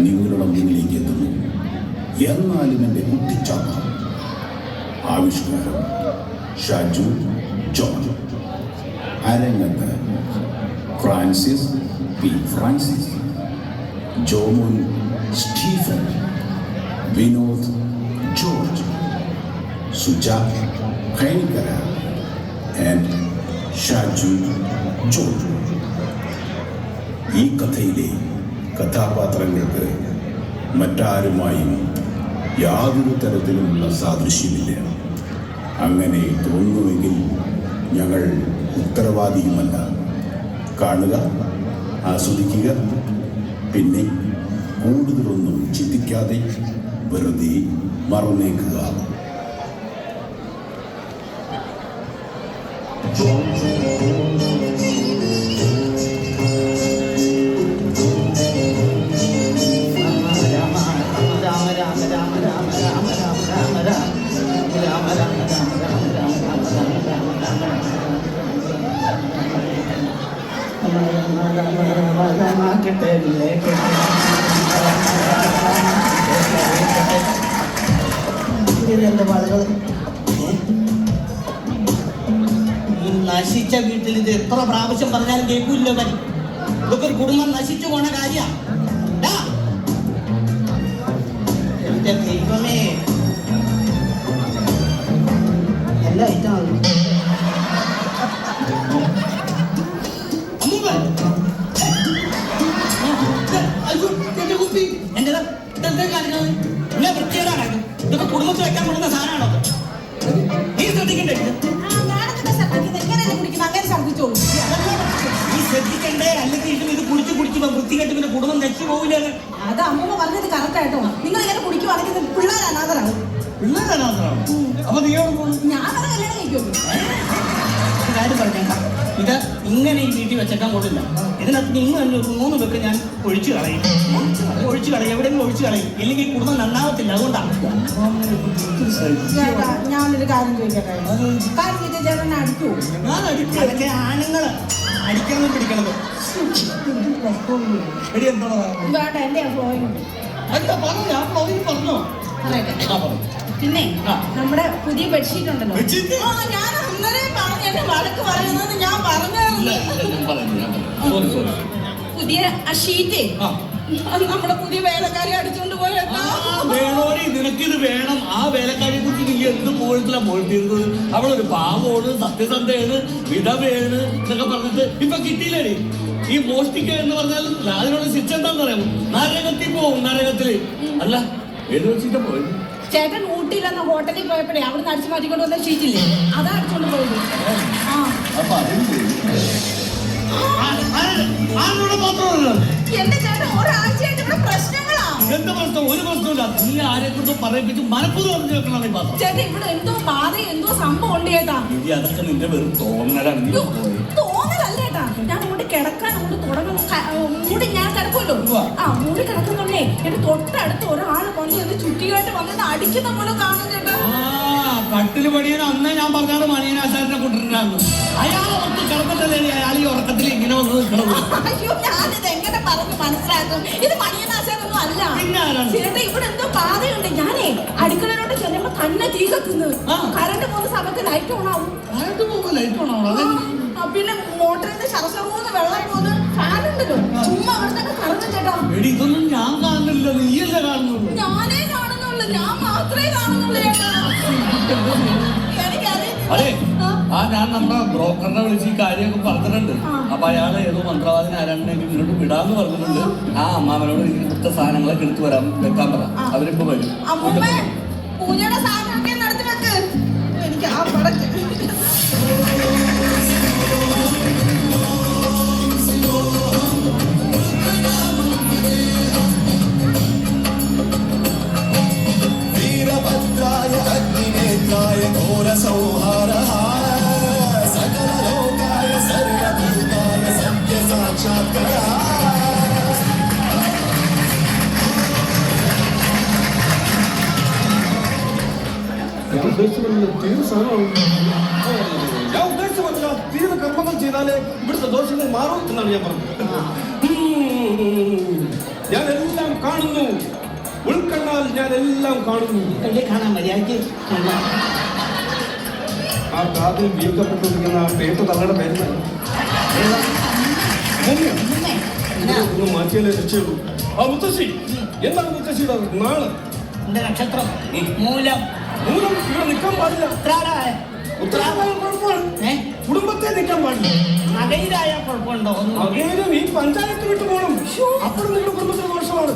നിങ്ങളുടെ മുന്നിലേക്ക് എത്തുന്നു. എന്നാലും എൻ്റെ കുട്ടിച്ചാപ്പ. ആവിഷ്കാരം ഷാജു ജോൺ. അരങ്ങത്ത് Francis P Francis, Jomon Stephen, Vinod George, Suja Khainikkara and Shaju George. ഈ കഥയിലെ കഥാപാത്രങ്ങൾക്ക് മറ്റാരുമായും യാതൊരു തരത്തിലുമുള്ള സാദൃശ്യമില്ല. അങ്ങനെ തോന്നുന്നുവെങ്കിൽ ഞങ്ങൾ ഉത്തരവാദിയുമല്ല. കാണുക, ആസ്വദിക്കുക, പിന്നെ കൂടുതലൊന്നും ചിന്തിക്കാതെ വെറുതെ മറന്നേക്കുക. നശിച്ച വീട്ടിൽ ഇത് എത്ര പ്രാവശ്യം പറഞ്ഞാലും കേൾക്കൂല്ലോ. ഇതൊക്കെ ഒരു കുടുംബം നശിച്ചു പോണ കാര്യ. എന്റെ ദൈവമേ, എല്ലാ ഐറ്റമാണ്. എന്റെ കുപ്പി എന്റേതാ വൃത്തിയേടാണ്. ഇതൊക്കെ കുടുംബത്തിൽ വെക്കാൻ കൊടുക്കുന്ന സാധനമാണോ? നീ ശ്രദ്ധിക്കണ്ടേ? നീ ശ്രദ്ധിക്കണ്ടേ? അല്ലെങ്കിൽ ഇത് കുടിച്ച് വൃത്തികെട്ട് പിന്നെ കുടുംബം നശിച്ചു പോവില്ല. അത് അമ്മ പറഞ്ഞത് കറക്റ്റ് ആയിട്ടോ. നിങ്ങൾ ഇങ്ങനെ കുടിക്കുവാണെങ്കിൽ പിള്ളേർ അനാഥരാണ്. അപ്പൊ നീ ഞാൻ കല്യാണം കഴിക്കുള്ളൂ. കാര്യം പറഞ്ഞേക്കാം, ഇത് ഇങ്ങനെ ഈ വീട്ടിൽ വെച്ചേക്കാൻ കൊള്ളില്ല. ഇതിനകത്ത് നിങ്ങൾ തന്നെ ഒരു 3 വെക്ക് ഞാൻ ഒഴിച്ചു കളയും. എവിടെയെങ്കിലും ഒഴിച്ചു കളയും. ഇല്ലെങ്കിൽ കുടുംബം നന്നാവത്തില്ല. അതുകൊണ്ടാണ് ഞാനൊരു കാര്യം ചോദിക്കട്ടെ. ചേട്ടനെ അടിക്കൂ? അതൊക്കെ ആണുങ്ങൾ അടിക്കണത് പിടിക്കണത്. വേണ്ട, എന്റെ പറഞ്ഞോ. പിന്നെ നമ്മുടെ പുതിയ ബെഡ്ഷീറ്റ് ഉണ്ടല്ലോ, ഞാൻ അന്നേരം പറഞ്ഞു എന്നെ വഴക്ക് പറയുന്നത് ഞാൻ പറഞ്ഞായിരുന്നു. പുതിയ ആ ഷീറ്റ് അത് നമ്മുടെ പുതിയ വേലക്കാരി അടിച്ചോണ്ട് പോയേക്കാ. നിനക്കിത് വേണം. ആ വേലക്കാരിയെ കുറിച്ച് നീ എന്ത് മോഴ്ത്തിരുന്നത്? അവളൊരു പാവമാണ്, സത്യസന്ധയാണ്, വിധവയാണ് എന്നൊക്കെ പറഞ്ഞിട്ട് ഇപ്പൊ കിട്ടിയില്ലേ? ഈ മോഷ്ടിക്കുക എന്ന് പറഞ്ഞാൽ അതിനുള്ള ശിക്ഷ എന്താണെന്ന് അറിയാമോ? നരകത്തിൽ പോവും. നരകത്തില് അല്ല ഏത് വെച്ചിട്ട് പോയത്? ചേട്ടൻ ഊട്ടിയിലെന്ന ഹോട്ടലിൽ പോയപ്പോഴേ അവിടുന്ന് അടിച്ചു മാറ്റിക്കൊണ്ട് വന്ന ഷീറ്റില്ലേ, അതാ അടിച്ചോണ്ട് പോയത്. എന്റെ ചേട്ടൻ ഒരാഴ്ചയായിട്ട് ഇവിടെ പ്രശ്നങ്ങളാ. എന്താ പ്രശ്നം? ഒരു പ്രശ്നമില്ല. നീ ആരെ കൊണ്ടും പറയിപ്പിച്ച് മനപ്പൂർവ്വം വെക്കണം. ചേട്ടൻ ഇവിടെ എന്തോ ബാധ എന്തോ സംഭവം ഉണ്ട് ചേട്ടാ. അതൊക്കെ നിന്റെ വെറും തോന്നലാണ്. തോന്നലല്ല ചേട്ടാ, ഞാൻ അങ്ങോട്ട് കിടക്കാൻ അങ്ങോട്ട് തുടങ്ങും. മൂടി ഞാൻ കിടക്കുമല്ലോ, മൂടി കിടക്കുന്നുണ്ടേ എന്റെ തൊട്ടടുത്ത് ഒരാൾ കൊണ്ട് എന്റെ ചുറ്റിയായിട്ട് വന്നിട്ട് അടിക്കുന്ന പോലെ കാണും ചേട്ടാ. കട്ടില് പണിയാൻ അന്നേ ഞാൻ പറഞ്ഞാണ് മണിയനാശാരനെ കൊണ്ടിട്ടുണ്ടായിരുന്നു. അയാളെ കിടന്നിട്ടല്ലേ അയാൾ ഈ ഉറക്കത്തിൽ ഇങ്ങനെ വന്ന് നിൽക്കണത്. അയ്യോ, ഞാനിത് എങ്ങനെ പറഞ്ഞു മനസ്സിലാക്കും? ഇത് മണിയനാശാനൊന്നും അല്ല ചേട്ടാ. ഇവിടെ എന്തോ ബാധയുണ്ട്. ഞാനേ അടുക്കളയിലോട്ട് ചെല്ലുമ്പോ തന്നെ തീ കത്തുന്നു. കറണ്ട് പോകുന്ന സമയത്ത് ലൈറ്റ് ഓൺ ആവും. പിന്നെ മോട്ടറിൽ നിന്ന് ശരശറൂന്ന് വെള്ളം പോകുന്ന ഫാനുണ്ടല്ലോ, ചുമ്മാ അവിടെ തന്നെ കറങ്ങും ചേട്ടാ. ഇതൊന്നും ഞാൻ കാണുന്നില്ല, നീയല്ലേ കാണുന്നുള്ളൂ. ഞാനേ കാണുന്നുള്ളൂ, ഞാൻ മാത്രമേ കാണുന്നുള്ളൂ ചേട്ടാ. അതെ, ഞാൻ നമ്മുടെ ബ്രോക്കറിനെ വിളിച്ച് ഈ കാര്യമൊക്കെ പറഞ്ഞിട്ടുണ്ട്. അപ്പൊ അയാള് ഏതോ മന്ത്രവാദിനെ ആരാണ്ടെങ്കിൽ ഇങ്ങോട്ട് വിടാന്ന് പറഞ്ഞിട്ടുണ്ട്. ആ അമ്മാവനോട് എനിക്ക് കൊടുത്ത സാധനങ്ങളൊക്കെ എടുത്തു വെക്കാൻ പറ. അവരിപ്പോ വരും. പൂജയുടെ സാധനമൊക്കെ നടത്തി വെക്ക്. എനിക്ക് ആ പടക്ക് തീരെ കർമ്മങ്ങൾ ചെയ്താലേ ഇവിടുത്തെ ദോഷങ്ങൾ മാറും എന്നാണ് ഞാൻ പറഞ്ഞത്. ഞാൻ എല്ലാം കാണുന്നു. ഉൾക്കണ്ണാൽ ഞാൻ എല്ലാം കാണുന്നു. കാണാൻ മര്യാദയ്ക്ക് ആ കാതിൽ വീർക്കപ്പെട്ടിരിക്കുന്ന ആ പേട്ട് തങ്ങളുടെ പേര് ഒന്ന് മാറ്റിയാലേ രക്ഷയുള്ളൂ. ആ മുത്തശ്ശി, എന്താണ് മുത്തശ്ശിയുടെ നാള്? എന്റെ നക്ഷത്രം മൂലം. മൂലം ഇവിടെ നിൽക്കാൻ പാടില്ല. ഉത്തരാധാരം കുഴപ്പമാണ്. കുടുംബത്തെ നിൽക്കാൻ പാടില്ല. മകയിലായ കുഴപ്പമുണ്ടോ? അങ്ങേരും ഈ പഞ്ചായത്ത് വിട്ടു പോകണം. അപ്പോഴും നിങ്ങളുടെ കുടുംബത്തിന് ദോഷമാണ്.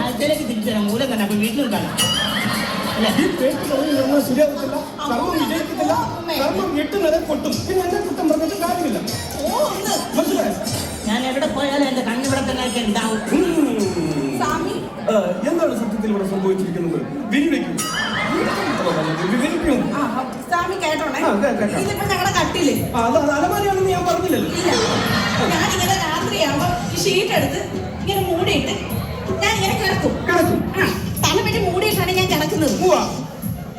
ആഴ്ചയിലേക്ക് തിരിച്ചു തരാം. മൂലം തന്നെ അപ്പൊ വീട്ടിൽ നിൽക്കണം. ഈ പേട്ട് തടവിൽ ശരിയാവത്തില്ല. കർമ്മം വിജയിക്കത്തില്ല. കർമ്മം 8 നില പൊട്ടും. പിന്നെ എന്നെ കുറ്റം പറഞ്ഞിട്ട് കാര്യമില്ല. മനസ്സിലായോ? ഞാൻ എവിടെ പോയാലും എന്റെ കണ്ണിവിടെ തന്നെ ഉണ്ടാവും. എന്താണ് സത്യത്തിൽ ഇവിടെ സംഭവിച്ചിരിക്കുന്നത്? വിരിവയ്ക്കും സ്വാമി കേട്ടോണേ. ഇതിപ്പോ ഞങ്ങളുടെ കട്ടില് അലമാരിയാണെന്ന് ഞാൻ പറഞ്ഞില്ലല്ലോ. ഞാനിങ്ങനെ രാത്രിയാകുമ്പോ ഈ ഷീറ്റ് എടുത്ത് ഇങ്ങനെ മൂടിയിട്ട് ഞാൻ ഇങ്ങനെ കിടക്കും. തല പറ്റി മൂടിയിട്ടാണ് ഞാൻ കിടക്കുന്നത്.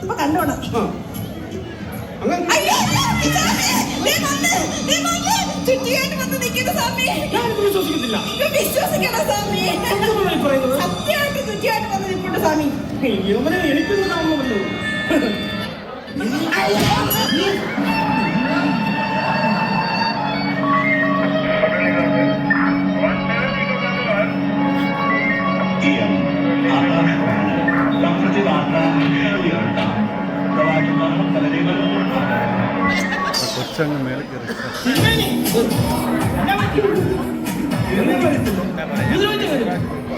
ഇപ്പൊ കണ്ടോണം. വിശ്വസിക്കത്തില്ല. വിശ്വസിക്കണം സ്വാമി. സത്യമായിട്ട് ചുറ്റിയായിട്ട് വന്ന് നിൽപ്പുണ്ട് സ്വാമി. എനിക്കൊന്നും കാണുമല്ലോ. കൊച്ചങ്ങ് മേലെ കയറി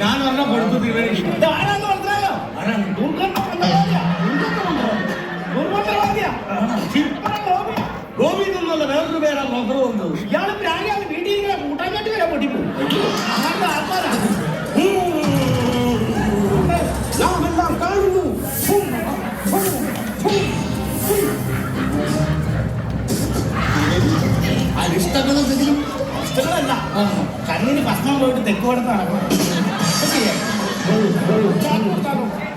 ഞാൻ പറഞ്ഞ കൊടുത്തു ഗോപി എന്നുള്ള വേറൊരു പേരാ നോക്കറുണ്ട്. ഇയാള് പ്രാണിയാണ്. വീട്ടിൽ ഇങ്ങനെ കൂട്ടാൻ വരെ പൊട്ടിപ്പോകും. അങ്ങനത്തെ ആൾക്കാരാണ്. നാം എല്ലാം കാണുന്നു. അരിഷ്ടങ്ങളെന്തെങ്കിലും ഇഷ്ടങ്ങളല്ല. കണ്ണിന് ഭക്ഷണം പോയിട്ട് തെക്ക് കൊടുത്ത് നടക്കണം.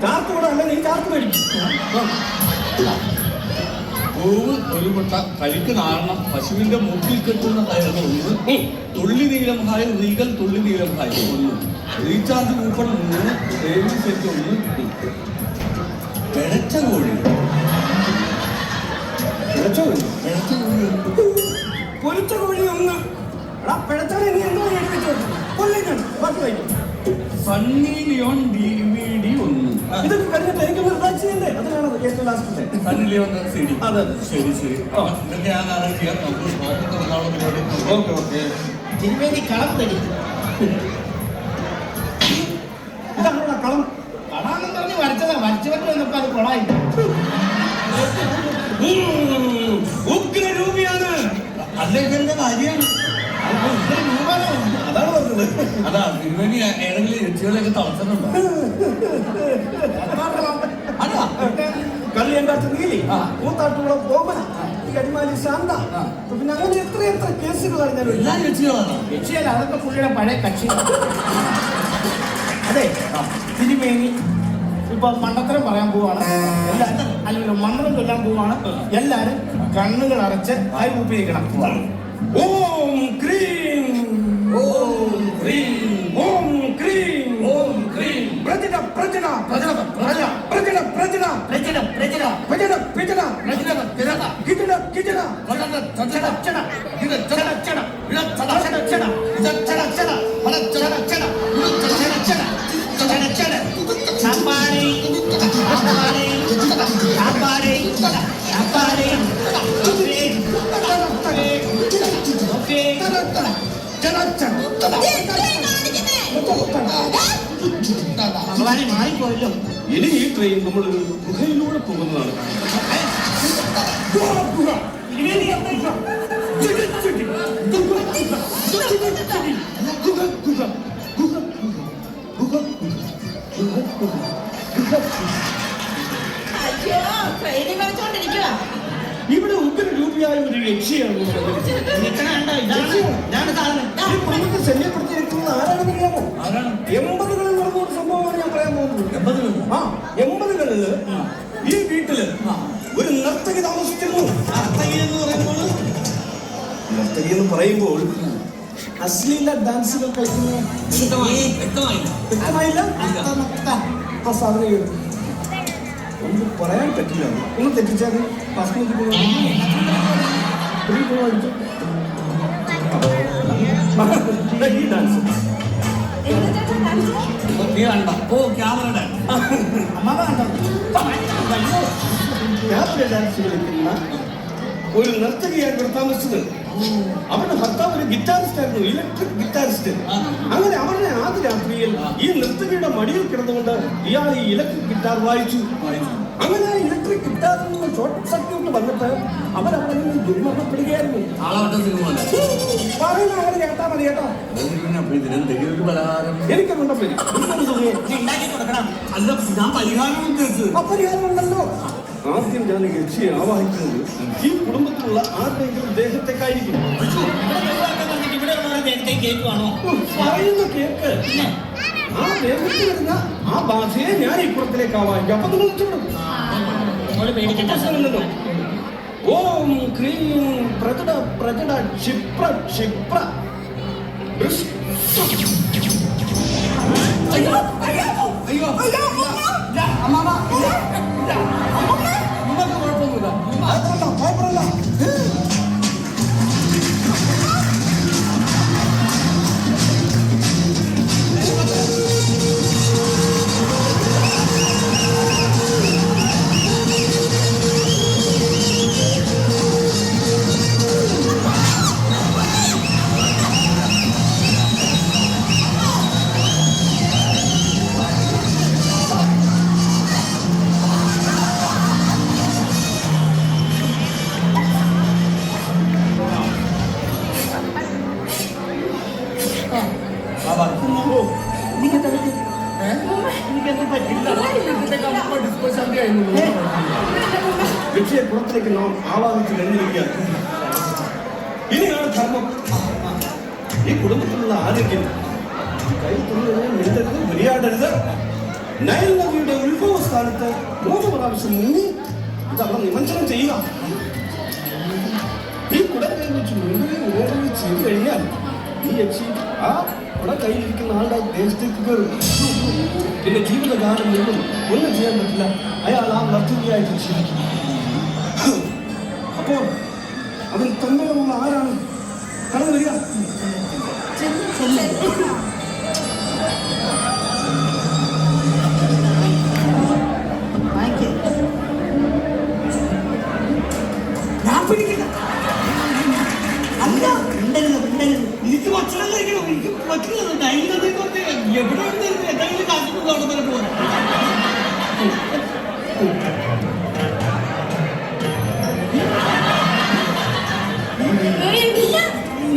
ചാർക്ക് കൂടെ അല്ല, നീ ചാർക്ക് മേടിക്കും. പൂവ് ഒരു മുട്ട കരിക്ക് നാരണം പശുവിന്റെ മൂക്കിൽ കെട്ടുന്ന കയറുന്ന ഒന്ന് തുള്ളി നീലം ഹായ് റീഗൽ തുള്ളി നീലം ഹായ് ഒന്ന് റീചാർജ് കൂപ്പൺ 3 സേവിംഗ് സെറ്റ് 1 പിഴച്ച കോഴി പൊരിച്ച കോഴി 1. പിഴച്ചാൽ നീ എന്തോ എടുത്തു കൊല്ലിക്കണം. ബാക്കി വായിക്കും. Sunny Leone DVD 1. ഇതൊക്കെ കഴിഞ്ഞിട്ട് എനിക്കൊന്ന് റിലാക്സ് ചെയ്യണ്ടേ? അതിനാണ് ഏറ്റവും ലാസ്റ്റത്തെ സണ്ണി ലിയോൺ CD. അതെ ശരി ശരി. ഇതൊക്കെ ഞാൻ അറേഞ്ച് ചെയ്യാം. നമുക്ക് ഷോപ്പിൽ തുടങ്ങാനുള്ള ഓക്കെ ഓക്കെ. തിരുവേദി കളം തരും. ഇതാണ് കളം. കടാന്നും പറഞ്ഞ് വരച്ചതാ. വരച്ചവർക്ക് വന്നപ്പോ അത് കൊളായി. ഉഗ്രരൂപിയാണ്. അദ്ദേഹത്തിന്റെ കാര്യമാണ്. അതാണ് പറഞ്ഞത്. അതാ തിരുവേദി ഏതെങ്കിലും എച്ചികളെയൊക്കെ തളച്ചിട്ടുണ്ടോ? അതാ കള്ളിയണ്ടാത്ത നീലി, കൂത്താട്ടുള്ള ബോമന, ഈ അടിമാലി ശാന്ത, പിന്നെ അങ്ങനെ എത്ര കേസുകളാണ് ഞാൻ. എല്ലാ എച്ചികളാണ്. യക്ഷിയല്ല, അതൊക്കെ പുള്ളിയുടെ പഴയ കക്ഷി. അതെ, തിരുമേനി ഇപ്പൊ മണ്ടത്തരം പറയാൻ പോവാണ്. എല്ലാരും അല്ലെങ്കിൽ മന്ത്രം ചൊല്ലാൻ പോവാണ്. എല്ലാരും കണ്ണുകൾ അടച്ച് ആയി കൂപ്പിയിരിക്കണം. ഓം ക്രീം ഓം ക്രീം ഓം ക്രീം ഓം ക്രീം പ്രജന പ്രജന പ്രജന പ്രജന പ്രജന പ്രജന പ്രജന പ്രജന പ്രജന പ്രജന പ്രജന പ്രജന കിജന കിജന പ്രജന ചട ചട ഇത് ചട ചട ഇത് ചട ചട ചട ഇത് ചട ചട മല ചട ചട ഇത് ചട ചട ചട ചട ചാപ്പാടി ചാപ്പാടി ചാപ്പാടി ചാപ്പാടി ഭഗവാനെ മാറിപ്പോയല്ലോ. ഇനി ഈ ട്രെയിൻ നമ്മൾ ഗുഹയിലൂടെ പോകുന്നതാണ്. ഇവിടെ ഉഗ്രരൂപിയായ ഒരു യക്ഷിയാണ്. ശല്യപ്പെടുത്തിയിരിക്കുന്നത് ആരാണെന്ന് അറിയാമോ? 80കളിൽ നടന്ന ഒരു സംഭവമാണ് ഞാൻ പറയാൻ പോകുന്നത്. 80കളിൽ ഈ വീട്ടില് ഒരു നർത്തകി താമസിച്ചിരുന്നു. നർത്തകി എന്ന് പറയുമ്പോൾ അശ്ലീല ഡാൻസുകൾ കളിക്കുന്നത് വ്യക്തമായില്ല. ആ സാധനം കേട്ടു. ഒന്നും പറയാൻ പറ്റില്ല. ഒന്ന് തെറ്റിച്ചാൽ ഈ ഡാൻസ് നീ കണ്ട ഓ ക്യാമറ അമ്മാവ കണ്ടോ? ക്യാമറ ഡാൻസ് കളിക്കുന്ന ഒരു നർത്തകിയാണ് ഇവിടെ താമസിച്ചത്. അവരുടെ ഭർത്താവ് ഒരു ഗിറ്റാറിസ്റ്റ് ആയിരുന്നു, ഇലക്ട്രിക് ഗിറ്റാറിസ്റ്റ്. അങ്ങനെ അവരുടെ ആദ്യ രാത്രിയിൽ ഈ നർത്തകിയുടെ മടിയിൽ കിടന്നുകൊണ്ട് ഇയാൾ ഈ ഇലക്ട്രിക് ഗിറ്റാർ വായിച്ചു. അങ്ങനെ ഇലക്ട്രിക് ഗിറ്റാറിൽ നിന്ന് ഷോർട്ട് സർക്യൂട്ട് വന്നിട്ട് അവരവിടെ നിന്ന് ദുർമരണപ്പെടുകയായിരുന്നു. പറയുന്ന അങ്ങനെ കേട്ടാ മതി കേട്ടോ. എനിക്കൊന്നുണ്ടോ പരിഹാരം ഉണ്ടല്ലോ. ആദ്യം ഞാൻ യക്ഷിയെ ആവാഹിക്കുന്നത് ഈ കുടുംബത്തിലുള്ള ആരുടെയെങ്കിലും ദേഹത്തേക്കായിരിക്കും. പറയുന്ന കേക്ക് ആ ദേഹത്തിൽ വരുന്ന ആ ബാധയെ ഞാൻ ഈ പുറത്തിലേക്ക് ആവാഹിക്കും. അപ്പൊ നിങ്ങൾ പേടിക്കണ്ടല്ലോ. ഓം ക്രീം പ്രജട പ്രജട ക്ഷിപ്ര ക്ഷിപ്ര. അയ്യോ അയ്യോ അയ്യോ അയ്യോ അമ്മാവ നമുക്ക് കുഴപ്പമൊന്നുമില്ല. ഭയപ്പെടല്ല. ലക്ഷ്യ പുറത്തിലേക്ക് നാം ആവാഹിച്ച് കഴിഞ്ഞിരിക്കുകയാണ്. ഇനിയാണ് ധർമ്മം. ഈ കുടുംബത്തിലുള്ള ആരോഗ്യം കൈ തുറന്നത് മിണ്ടരുത്, വിരിയാടരുത്. നൈൽ നദിയുടെ ഉത്ഭവ സ്ഥാനത്ത് 3 പ്രാവശ്യം മുങ്ങി ഇതവിടെ നിമഞ്ജനം ചെയ്യുക. ഈ കുടം കൈ വെച്ച് മുഴുവൻ ചെയ്ത് കഴിഞ്ഞാൽ ഈ യക്ഷി ആ കുട കയ്യിലിരിക്കുന്ന ആളുടെ ദേശത്തേക്ക് കയറും. പിന്നെ ജീവിതകാലം മുഴുവൻ ഒന്നും ചെയ്യാൻ പറ്റില്ല. അയാൾ ആ നർത്തകിയായിട്ട് ജീവിക്കും. അപ്പോൾ അതിൽ തന്മയുള്ള ആരാണ് കടന്നു വരിക? ഞാൻ പിടിക്കില്ല. അല്ല എനിക്ക് ഭക്ഷണം കഴിക്കണം. എനിക്ക് പറ്റില്ല. എവിടെ എന്തെങ്കിലും കാശിന് അവിടെ തന്നെ പോകാൻ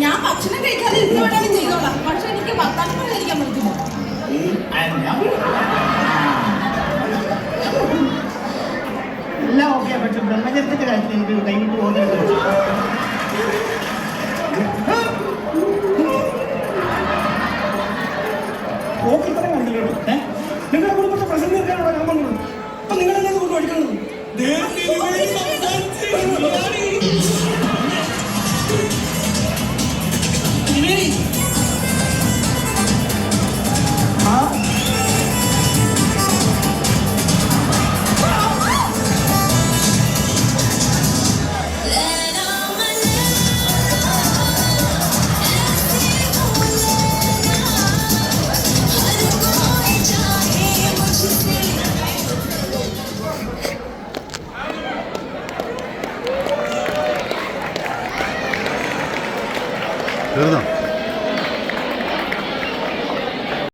ഞാൻ ഭക്ഷണം കഴിക്കാതെ എന്ത് വേണമെങ്കിലും ചെയ്തോളാം. പക്ഷെ എനിക്ക് ഭർത്താവിനെ കഴിക്കാൻ പറ്റില്ല. എല്ലാം ഓക്കെ. പക്ഷെ ബ്രഹ്മചര്യത്തിന്റെ കാര്യത്തിൽ എനിക്ക് കൈവിട്ട് പോകുന്നത് ഓക്കിത്തരം കണ്ടില്ലോ. നിങ്ങളുടെ കുടുംബത്തെ പ്രശ്നം തീർക്കാനുള്ള ഞാൻ വന്നത്. അപ്പൊ നിങ്ങളെല്ലാം കൊണ്ട് പഠിക്കുന്നത് തീർന്നോ?